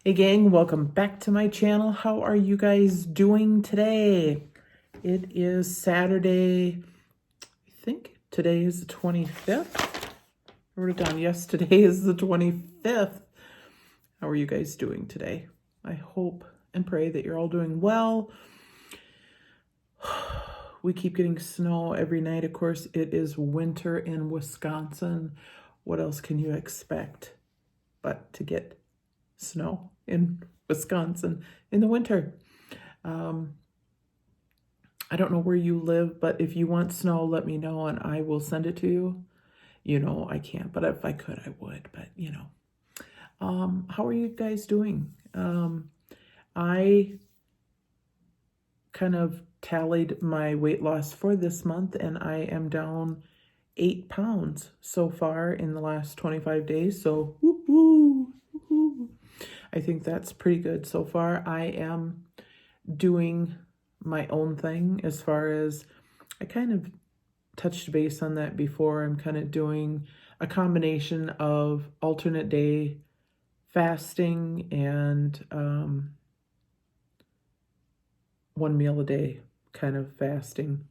Hey gang, welcome back to my channel. How are you guys doing today? It is Saturday. I think today is the 25th. I wrote it down. Yes, today is the 25th. How are you guys doing today? I hope and pray that you're all doing well. We keep getting snow every night. Of course, it is winter in Wisconsin. What else can you expect but to get snow in Wisconsin in the winter? I don't know where you live, but if you want snow, let me know and I will send it to you. You know, I can't, but if I could, I would. But, you know, how are you guys doing? I kind of tallied my weight loss for this month, and I am down 8 pounds so far in the last 25 days. So, woo-hoo, woo-hoo. I think that's pretty good so far. I am doing my own thing as far as, I kind of touched base on that before. I'm kind of doing a combination of alternate day fasting and one meal a day kind of fasting.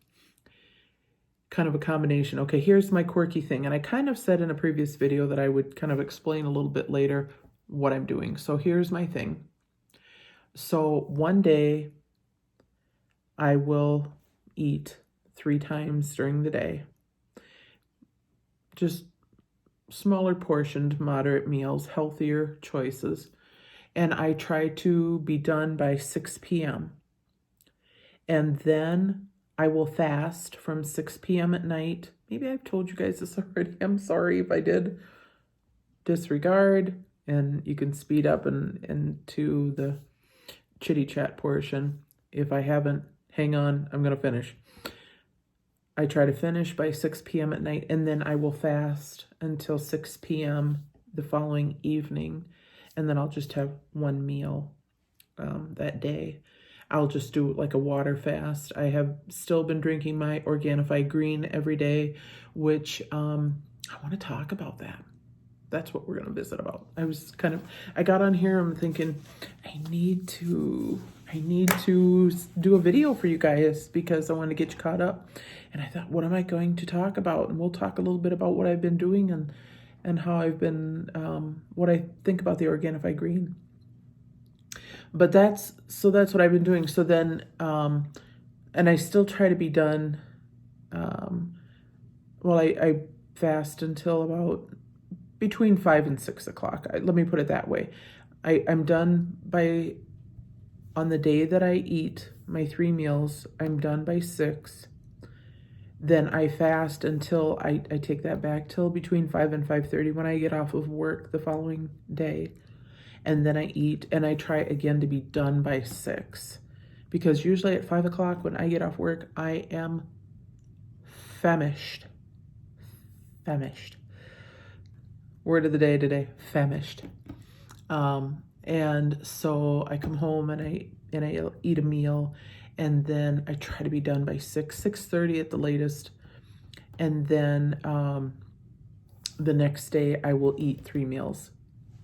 Kind of a combination. Okay, here's my quirky thing. And I kind of said in a previous video that I would kind of explain a little bit later what I'm doing. So here's my thing. So one day I will eat 3 times during the day. Just smaller portioned, moderate meals, healthier choices. And I try to be done by 6 p.m. And then I will fast from 6 p.m. at night. Maybe I've told you guys this already. I'm sorry if I did. Disregard, and you can speed up into the chitty chat portion. If I haven't, hang on, I'm going to finish. I try to finish by 6 p.m. at night, and then I will fast until 6 p.m. the following evening, and then I'll just have one meal that day. I'll just do like a water fast. I have still been drinking my Organifi green every day, which I want to talk about that. That's what we're going to visit about. I got on here, I'm thinking, I need to do a video for you guys because I want to get you caught up. And I thought, what am I going to talk about? And we'll talk a little bit about what I've been doing and how I've been, what I think about the Organifi green. But that's what I've been doing. So then, and I still try to be done. Well, I fast until about between 5 and 6 o'clock. Let me put it that way. I'm done on the day that I eat my 3 meals, I'm done by 6. Then I fast until I take that back till between 5 and 5:30 when I get off of work the following day. And then I eat, and I try again to be done by 6. Because usually at 5 o'clock when I get off work, I am famished. Famished. Word of the day today, famished. And so I come home and I eat a meal, and then I try to be done by 6:30 at the latest. And then the next day I will eat 3 meals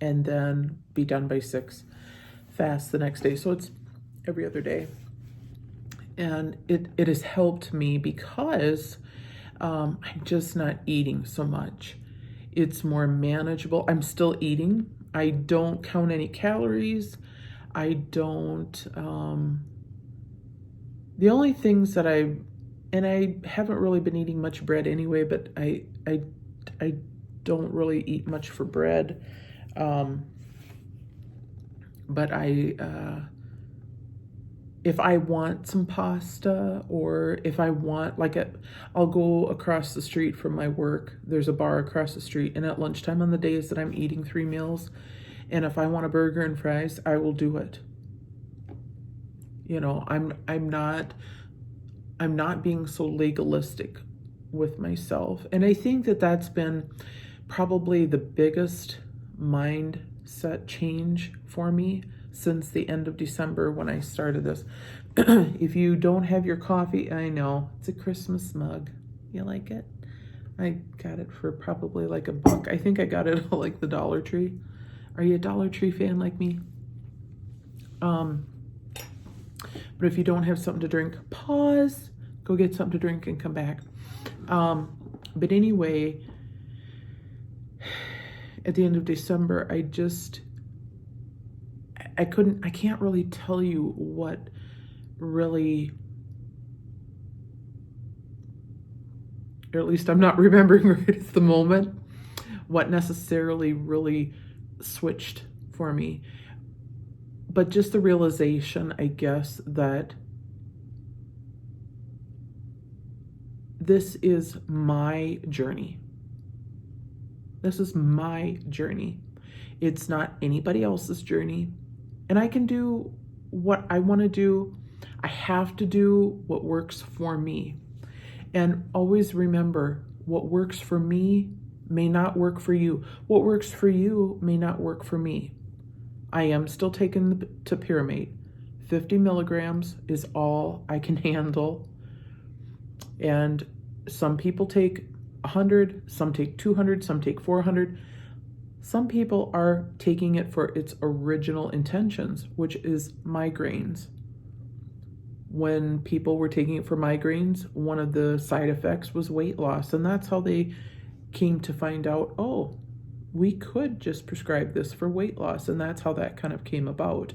and then be done by 6, fast the next day. So it's every other day. And it has helped me because I'm just not eating so much. It's more manageable. I'm still eating. I don't count any calories. I don't, the only things that I haven't really been eating much bread anyway, but I don't really eat much for bread. But if I want some pasta, or if I want I'll go across the street from my work. There's a bar across the street, and at lunchtime on the days that I'm eating 3 meals, and if I want a burger and fries, I will do it. You know, I'm not being so legalistic with myself. And I think that that's been probably the biggest mindset change for me since the end of December when I started this. If you don't have your coffee, I know, it's a Christmas mug. You like it? I got it for probably like $1. I think I got it at like the Dollar Tree. Are you a Dollar Tree fan like me? But if you don't have something to drink, pause, go get something to drink and come back. But anyway, at the end of December, I can't really tell you what really, or at least I'm not remembering right at the moment, what necessarily really switched for me. But just the realization, I guess, that this is my journey. This is my journey. It's not anybody else's journey. And I can do what I want to do. I have to do what works for me. And always remember, what works for me may not work for you. What works for you may not work for me. I am still taking the Topiramate. 50 milligrams is all I can handle. And some people take 100, some take 200, some take 400. Some people are taking it for its original intentions, which is migraines. When people were taking it for migraines, one of the side effects was weight loss. And that's how they came to find out, oh, we could just prescribe this for weight loss. And that's how that kind of came about.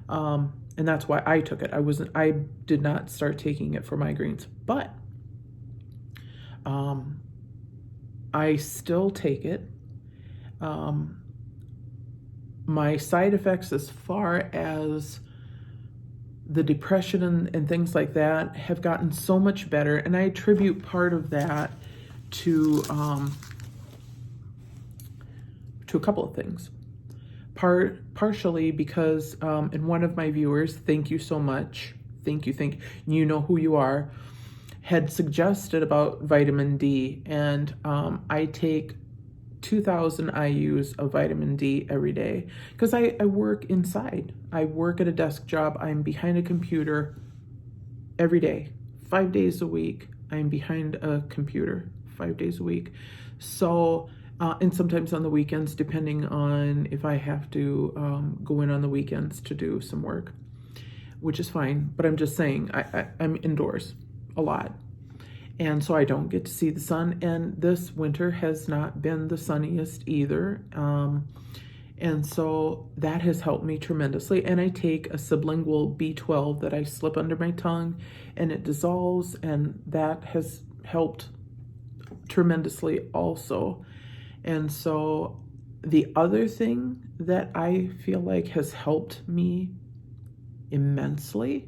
And that's why I took it. I did not start taking it for migraines, but I still take it. My side effects as far as the depression and things like that have gotten so much better. And I attribute part of that to a couple of things. Partially because in one of my viewers, thank you so much, thank you know who you are, had suggested about vitamin D, and I take 2,000 IUs of vitamin D every day because I work inside. I work at a desk job. I'm behind a computer every day, 5 days a week. I'm behind a computer 5 days a week. So, and sometimes on the weekends, depending on if I have to go in on the weekends to do some work, which is fine. But I'm just saying, I'm indoors a lot. And so I don't get to see the sun. And this winter has not been the sunniest either. And so that has helped me tremendously. And I take a sublingual B12 that I slip under my tongue and it dissolves. And that has helped tremendously also. And so the other thing that I feel like has helped me immensely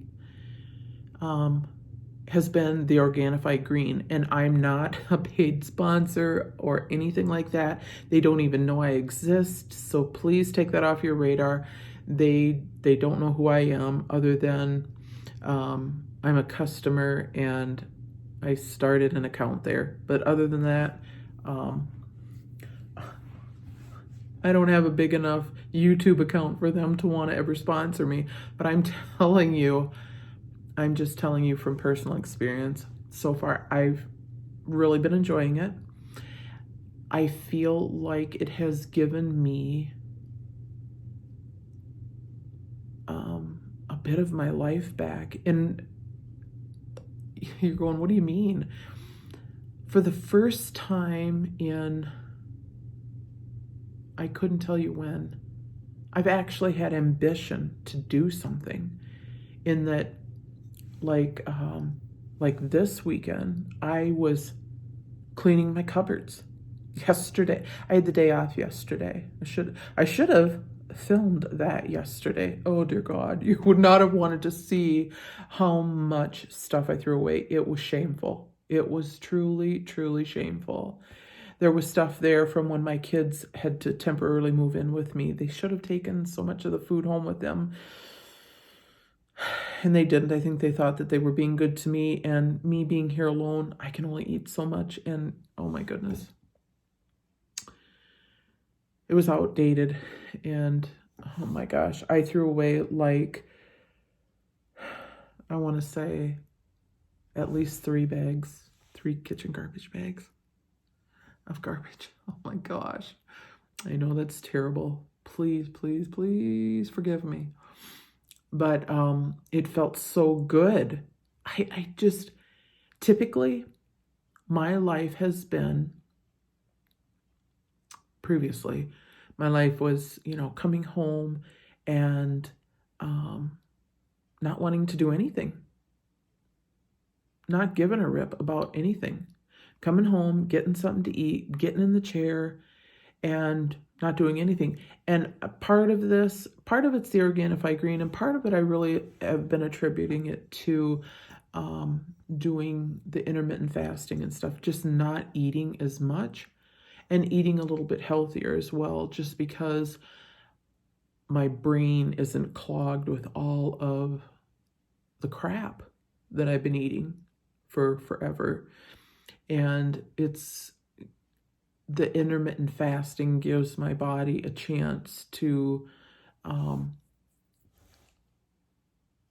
has been the Organifi Green. And I'm not a paid sponsor or anything like that. They don't even know I exist. So please take that off your radar. They don't know who I am other than I'm a customer and I started an account there. But other than that, I don't have a big enough YouTube account for them to want to ever sponsor me. But I'm just telling you from personal experience. So far, I've really been enjoying it. I feel like it has given me a bit of my life back. And you're going, what do you mean? For the first time in, I couldn't tell you when, I've actually had ambition to do something. In that, like this weekend, I was cleaning my cupboards. Yesterday, I had the day off yesterday. I should have filmed that yesterday. Oh dear God, you would not have wanted to see how much stuff I threw away. It was shameful. It was truly, truly shameful. There was stuff there from when my kids had to temporarily move in with me. They should have taken so much of the food home with them. And they didn't. I think they thought that they were being good to me, and me being here alone, I can only eat so much. And oh my goodness, it was outdated. And oh my gosh, I threw away like, I want to say at least 3 kitchen garbage bags of garbage. Oh my gosh. I know that's terrible. Please, please, please forgive me. but it felt so good. I just, typically, my life has been, previously, my life was, coming home and not wanting to do anything, not giving a rip about anything. Coming home, getting something to eat, getting in the chair, and not doing anything. And part of it's the Organifi Green, and part of it I really have been attributing it to doing the intermittent fasting and stuff, just not eating as much and eating a little bit healthier as well, just because my brain isn't clogged with all of the crap that I've been eating for forever. And the intermittent fasting gives my body a chance to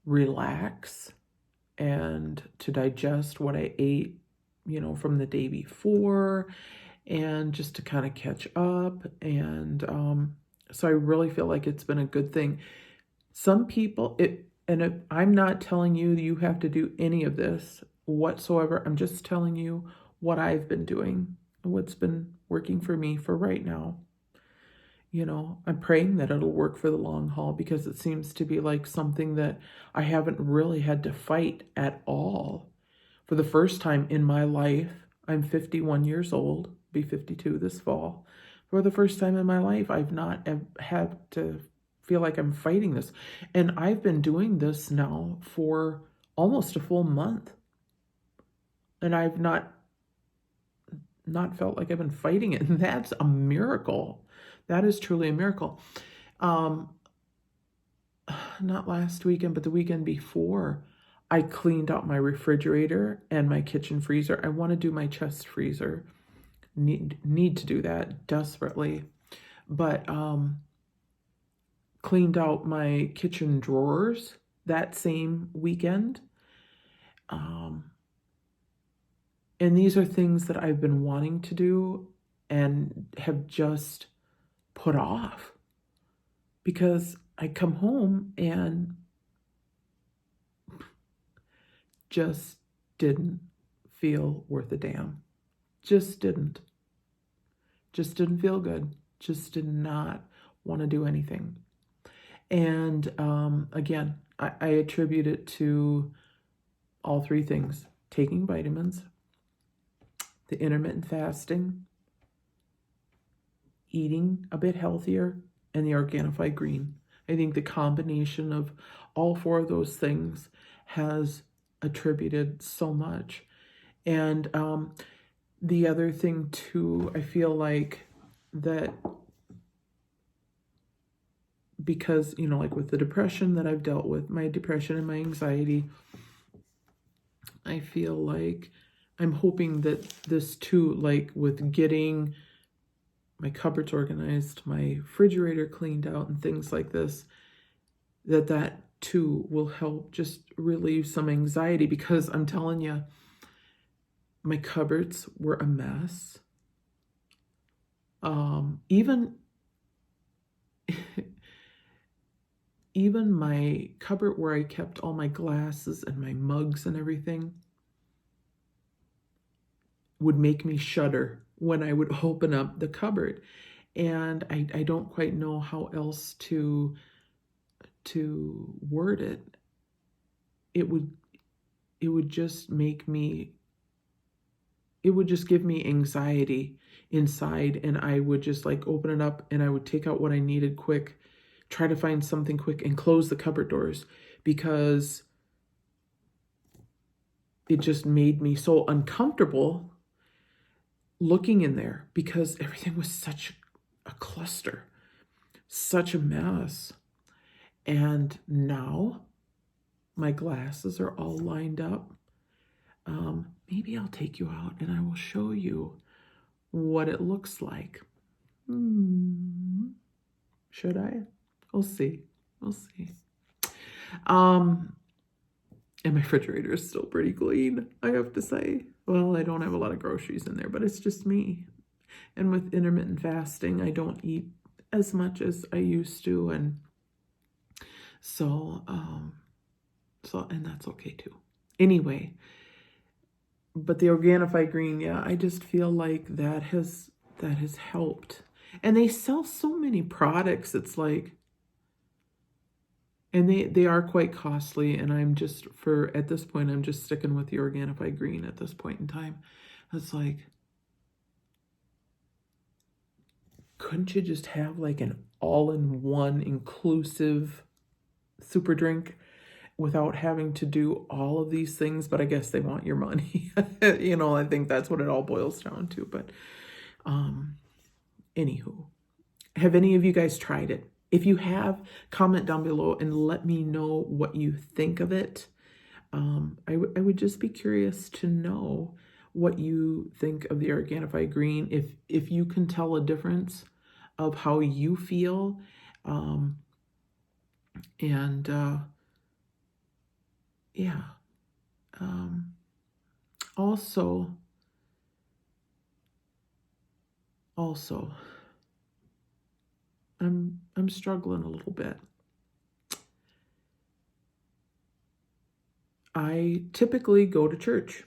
relax and to digest what I ate, from the day before, and just to kind of catch up. And so I really feel like it's been a good thing. Some people, I'm not telling you have to do any of this whatsoever. I'm just telling you what I've been doing, what's been working for me for right now. I'm praying that it'll work for the long haul, because it seems to be like something that I haven't really had to fight at all. For the first time in my life, I'm 51 years old, be 52 this fall. For the first time in my life, I've not had to feel like I'm fighting this. And I've been doing this now for almost a full month. And I've not felt like I've been fighting it. And that's a miracle. That is truly a miracle. Not last weekend, but the weekend before, I cleaned out my refrigerator and my kitchen freezer. I want to do my chest freezer. Need to do that desperately. But cleaned out my kitchen drawers that same weekend. And these are things that I've been wanting to do and have just put off, because I come home and just didn't feel worth a damn. Just didn't feel good. Just did not want to do anything. And again, I attribute it to all three things: taking vitamins, the intermittent fasting, eating a bit healthier, and the Organifi Green. I think the combination of all four of those things has attributed so much. And the other thing too, I feel like that, because, like with the depression that I've dealt with, my depression and my anxiety, I feel like I'm hoping that this too, like with getting my cupboards organized, my refrigerator cleaned out, and things like this, that too will help just relieve some anxiety, because I'm telling you, my cupboards were a mess. Even my cupboard where I kept all my glasses and my mugs and everything would make me shudder when I would open up the cupboard. And I don't quite know how else to word it. It would just give me anxiety inside, and I would just like open it up and I would take out what I needed quick, try to find something quick, and close the cupboard doors, because it just made me so uncomfortable looking in there, because everything was such a cluster, such a mess. And now my glasses are all lined up. Maybe I'll take you out and I will show you what it looks like. Should I? We'll see. And my refrigerator is still pretty clean, I have to say. Well, I don't have a lot of groceries in there, but it's just me. And with intermittent fasting, I don't eat as much as I used to. And So, and that's okay too. Anyway, but the Organifi Green, yeah, I just feel like that has helped. And they sell so many products. It's like, and they are quite costly. And I'm just, at this point, I'm just sticking with the Organifi Green at this point in time. It's like, couldn't you just have like an all-in-one inclusive super drink without having to do all of these things? But I guess they want your money. I think that's what it all boils down to. But anywho, have any of you guys tried it? If you have, comment down below and let me know what you think of it. I would just be curious to know what you think of the Organifi Green. If you can tell a difference of how you feel. Yeah. Also, I'm struggling a little bit. I typically go to church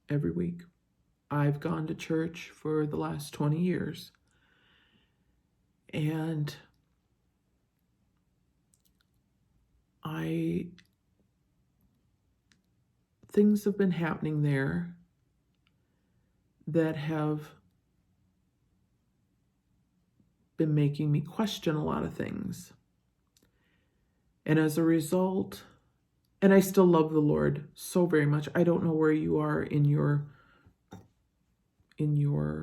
every week. I've gone to church for the last 20 years. And things have been happening there that have been making me question a lot of things. And as a result, and I still love the Lord so very much. I don't know where you are in your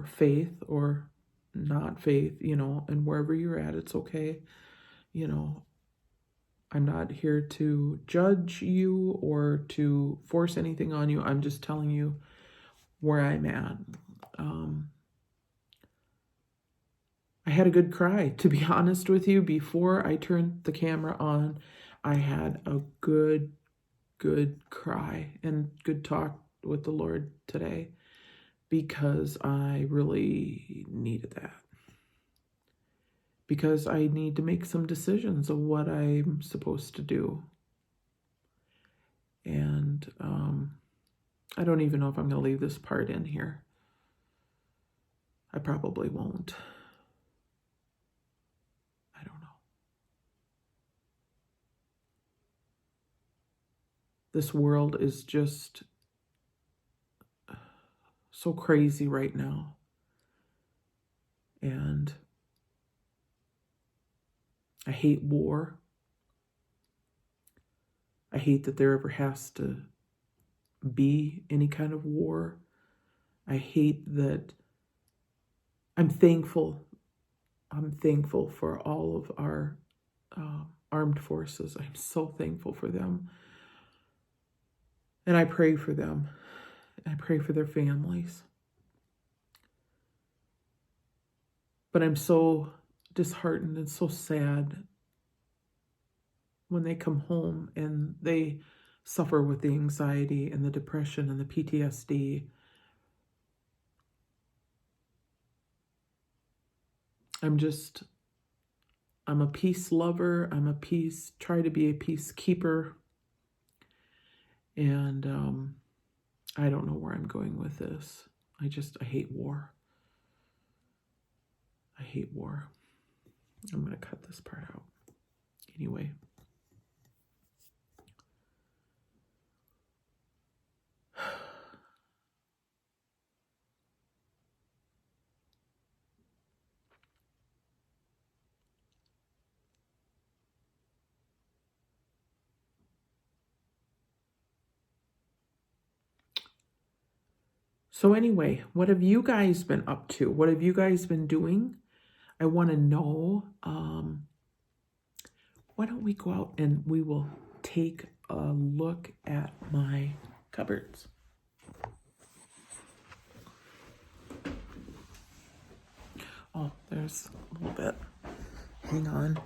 faith or not faith, and wherever you're at, it's okay. I'm not here to judge you or to force anything on you. I'm just telling you where I'm at. I had a good cry, to be honest with you. Before I turned the camera on, I had a good cry and good talk with the Lord today, because I really needed that. Because I need to make some decisions of what I'm supposed to do. And I don't even know if I'm going to leave this part in here. I probably won't. I don't know. This world is just so crazy right now. And I hate war. I hate that there ever has to be any kind of war. I hate that. I'm thankful for all of our armed forces. I'm so thankful for them. And I pray for them. I pray for their families. But I'm so disheartened and so sad when they come home and they suffer with the anxiety and the depression and the PTSD. I'm a peace lover. Try to be a peacekeeper. And I don't know where I'm going with this. I hate war. I hate war. I'm going to cut this part out. Anyway. So anyway, what have you guys been up to? What have you guys been doing? I want to know. Why don't we go out and we will take a look at my cupboards. Oh, there's a little bit. Hang on.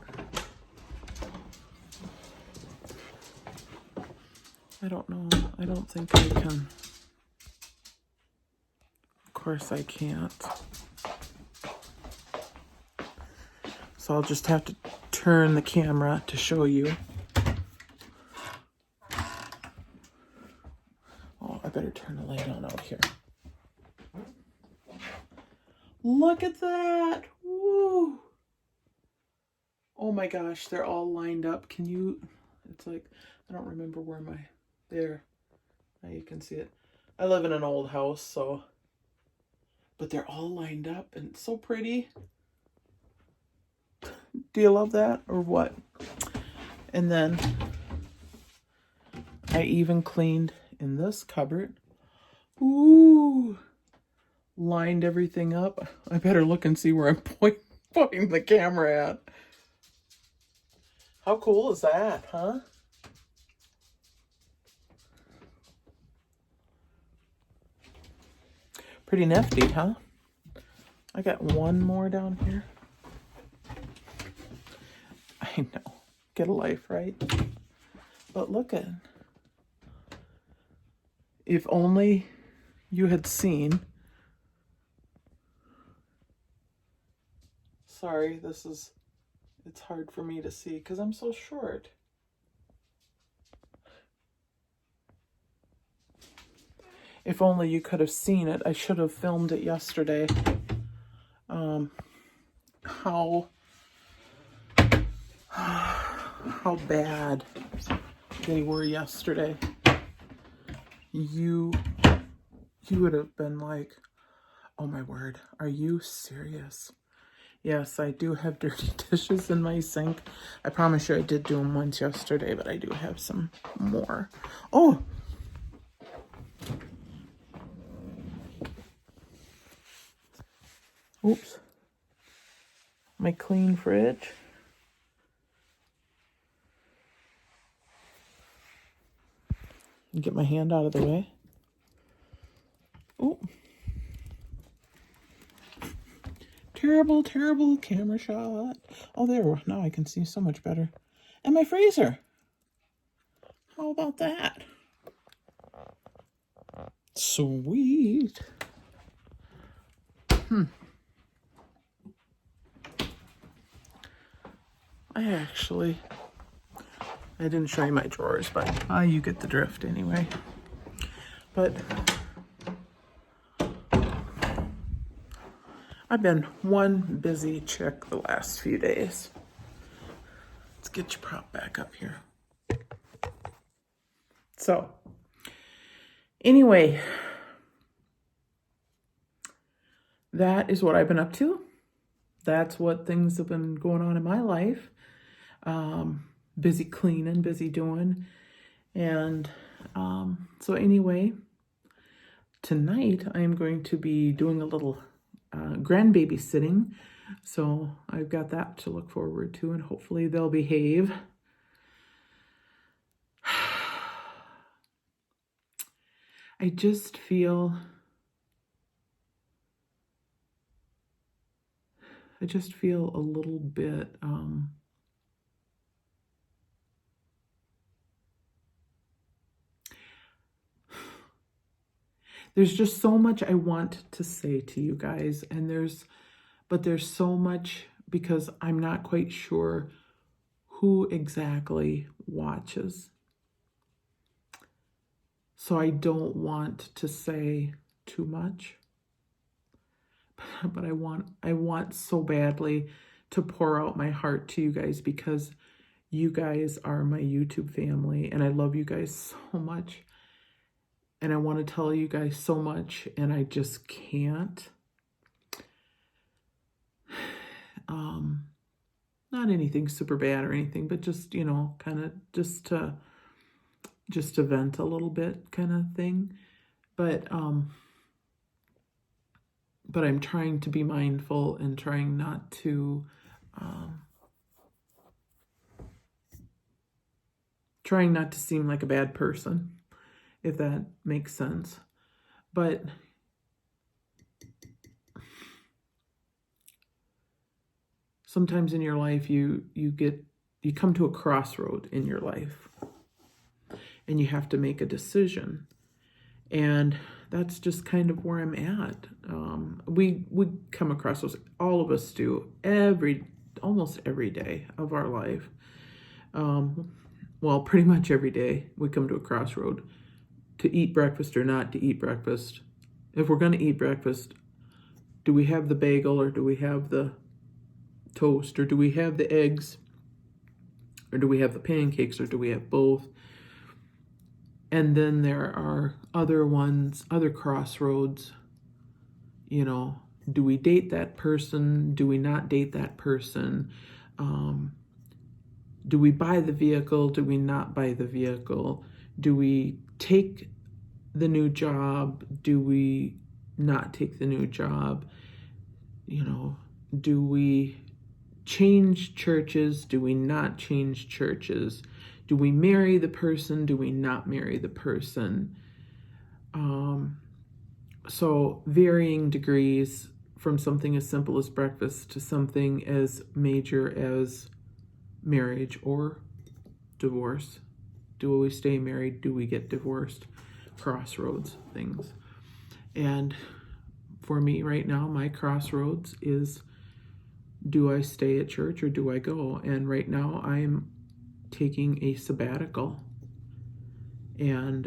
I don't know. I don't think I can. Of course I can't. So I'll just have to turn the camera to show you. Oh, I better turn the light on out here. Look at that. Woo. Oh my gosh, they're all lined up. Can you, it's like, I don't remember where my, there. Now you can see it. I live in an old house, so, but they're all lined up and it's so pretty. Do you love that or what? And then I even cleaned in this cupboard. Ooh, lined everything up. I better look and see where I'm pointing the camera at. How cool is that, huh? Pretty nifty, huh? I got one more down here. I know. Get a life, right? But look at, if only you had seen. Sorry, it's hard for me to see because I'm so short. If only you could have seen it. I should have filmed it yesterday. How bad they were yesterday. You would have been like, oh my word, are you serious? Yes, I do have dirty dishes in my sink. I promise you I did do them once yesterday, but I do have some more. Oh! Oops. My clean fridge. Get my hand out of the way. Oh. Terrible, terrible camera shot. Oh, there. Now I can see so much better. And my freezer. How about that? Sweet. I didn't show you my drawers, but you get the drift anyway. But I've been one busy chick the last few days. Let's get your prop back up here. So, anyway, that is what I've been up to. That's what things have been going on in my life. Busy cleaning, busy doing. And so anyway, tonight I am going to be doing a little grandbaby sitting. So I've got that to look forward to, and hopefully they'll behave. I just feel a little bit there's just so much I want to say to you guys, and there's so much because I'm not quite sure who exactly watches. So I don't want to say too much, but I want so badly to pour out my heart to you guys because you guys are my YouTube family and I love you guys so much. And I want to tell you guys so much and I just can't. Not anything super bad or anything, but just, kind of just to vent a little bit kind of thing. But I'm trying to be mindful and trying not to seem like a bad person, if that makes sense. But sometimes in your life you come to a crossroad in your life and you have to make a decision. And that's just kind of where I'm at. We come across those, all of us do, every almost every day of our life. Well, pretty much every day we come to a crossroad to eat breakfast or not to eat breakfast. If we're going to eat breakfast, do we have the bagel or do we have the toast or do we have the eggs or do we have the pancakes or do we have both? And then there are other ones, other crossroads. You know, do we date that person? Do we not date that person? Do we buy the vehicle? Do we not buy the vehicle? Do we take the new job? Do we not take the new job? You know, do we change churches? Do we not change churches? Do we marry the person? Do we not marry the person? So varying degrees from something as simple as breakfast to something as major as marriage or divorce. Do we stay married? Do we get divorced? Crossroads things. And for me right now, my crossroads is, do I stay at church or do I go? And right now I'm taking a sabbatical. And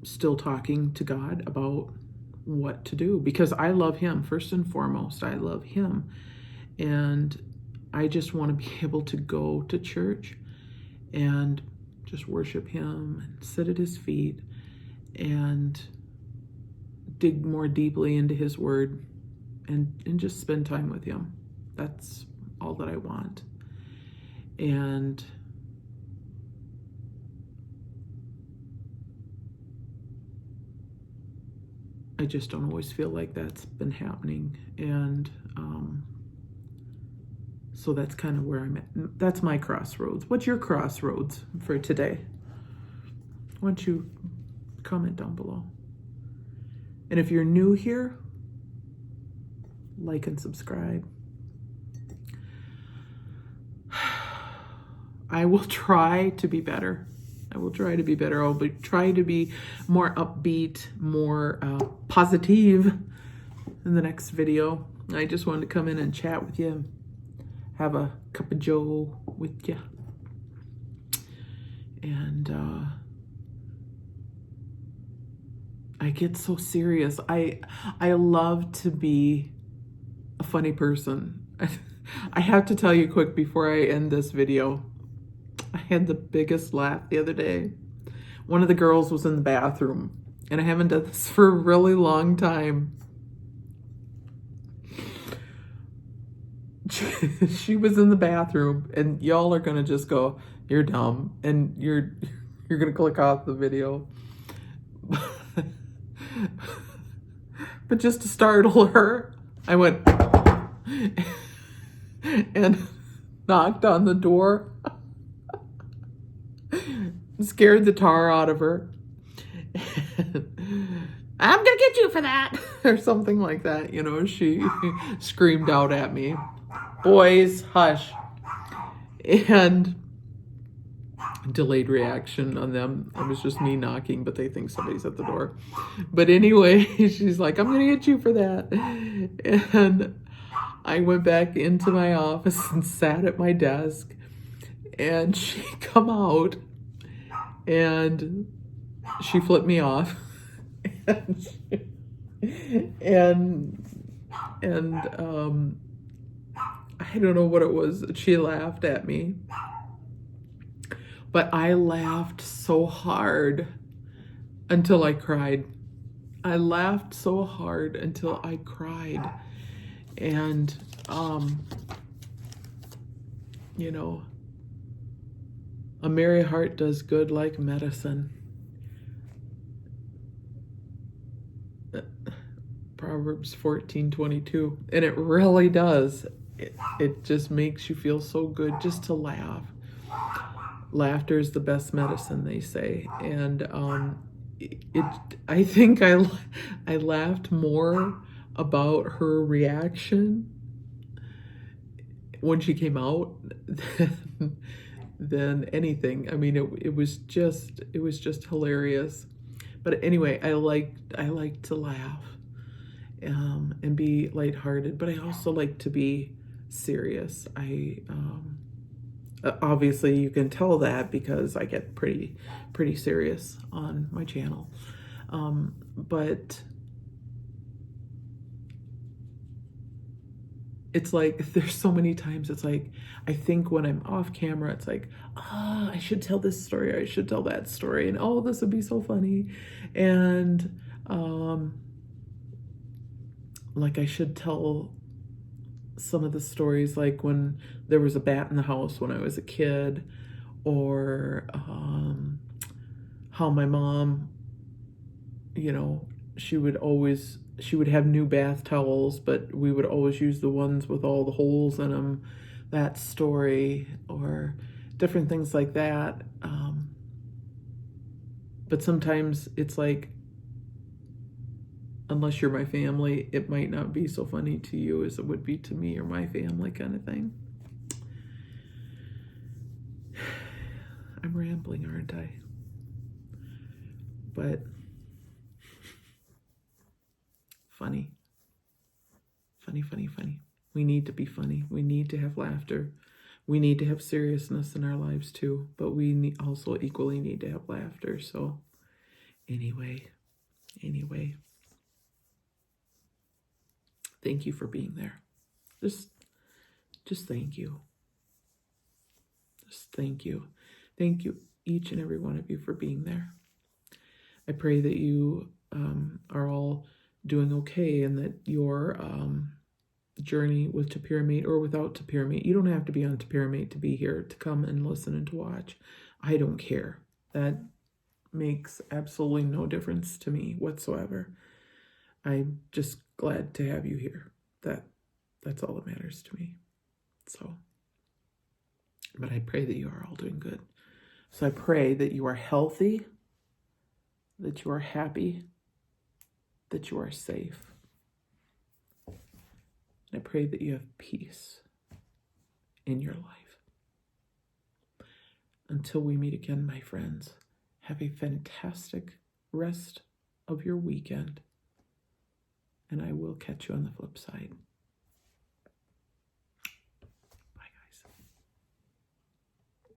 still talking to God about what to do, because I love him. First and foremost, I love him. And I just want to be able to go to church and just worship him and sit at his feet and dig more deeply into his word and just spend time with him. That's all that I want. And I just don't always feel like that's been happening. And so that's kind of where I'm at. That's my crossroads. What's your crossroads for today? Why don't you comment down below? And if you're new here, like and subscribe. I will try to be better. I will try to be better. I'll try to be more upbeat, more positive in the next video. I just wanted to come in and chat with you, have a cup of joe with you. And I get so serious. I love to be a funny person. I have to tell you quick before I end this video. I had the biggest laugh the other day. One of the girls was in the bathroom, and I haven't done this for a really long time. She was in the bathroom, and y'all are gonna just go, "You're dumb," and you're gonna click off the video. But just to startle her, I went and knocked on the door. Scared the tar out of her. I'm gonna get you for that, or something like that. You know, she screamed out at me, "Boys, hush." And delayed reaction on them. It was just me knocking, but they think somebody's at the door. But anyway, she's like, "I'm gonna get you for that." And I went back into my office and sat at my desk, and she come out and she flipped me off. and I don't know what it was. She laughed at me, but I laughed so hard until I cried. I laughed so hard until I cried. And you know, a merry heart does good like medicine. Proverbs 14:22. And it really does. It just makes you feel so good just to laugh. Laughter is the best medicine, they say. And I think I laughed more about her reaction when she came out than anything. I mean, it was just hilarious. But anyway, I like to laugh and be lighthearted, but I also like to be serious. Obviously you can tell that because I get pretty serious on my channel. But it's like there's so many times it's like I think when I'm off camera it's like, I should tell this story, I should tell that story, and oh, this would be so funny, and like I should tell some of the stories, like when there was a bat in the house when I was a kid, or how my mom, you know, she would have new bath towels, but we would always use the ones with all the holes in them, that story, or different things like that. But sometimes it's like, unless you're my family, it might not be so funny to you as it would be to me or my family, kind of thing. I'm rambling, aren't I? But funny. We need to be funny. We need to have laughter. We need to have seriousness in our lives too, but we also equally need to have laughter. So anyway, thank you for being there. Just thank you. Just thank you. Thank you, each and every one of you, for being there. I pray that you are all doing okay, and that your journey with Topiramate or without Topiramate, you don't have to be on Topiramate to be here, to come and listen and to watch. I don't care. That makes absolutely no difference to me whatsoever. I'm just glad to have you here. That's all that matters to me. So, but I pray that you are all doing good. So I pray that you are healthy, that you are happy, that you are safe. I pray that you have peace in your life. Until we meet again, my friends, have a fantastic rest of your weekend, and I will catch you on the flip side.